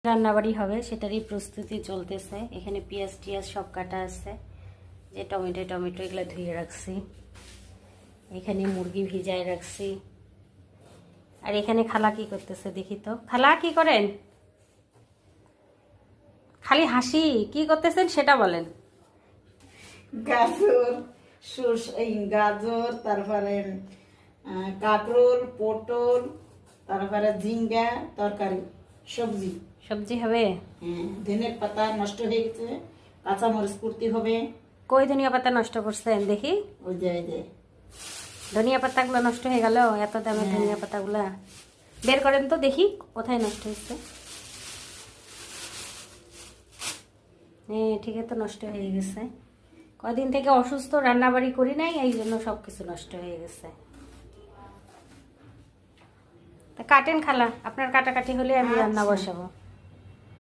রান্নাবাড়ি হবে সেটারই প্রস্তুতি চলতেছে। এখানে পেঁয়াজ টিয়াজ সব কাটা আছে, যে টমেটো এগুলো ধুয়ে রাখছি, এখানে মুরগি ভিজায় রাখছি। আর এখানে খালা কি করতেছে দেখি তো। খালা কি করেন? খালি হাসি, কি করতেছেন সেটা বলেন। গাজর তারপরে কাঁকরোল পটল তারপরে ঝিঙ্গা তরকারি সবজি। সবজি হবে? হ্যাঁ, ধনের পাতা নষ্ট হয়ে গেছে, কাঁচামরিচ কুটতে হবে। কই ধনিয়া পাতা নষ্ট করছেন দেখি? ওই যে ধনিয়া পাতাগুলো নষ্ট হয়ে গেল, এত দামের ধনিয়া পাতাগুলা বের করেন তো দেখি কোথায় নষ্ট হয়েছে। হ্যাঁ ঠিক আছে, তো নষ্ট হয়ে গেছে। কদিন থেকে অসুস্থ, রান্নাবাড়ি করি নাই, এই জন্য সব কিছু নষ্ট হয়ে গেছে। তা কাটেন খালা, আপনার কাটাকাটি হলে আমি রান্না বসাবো।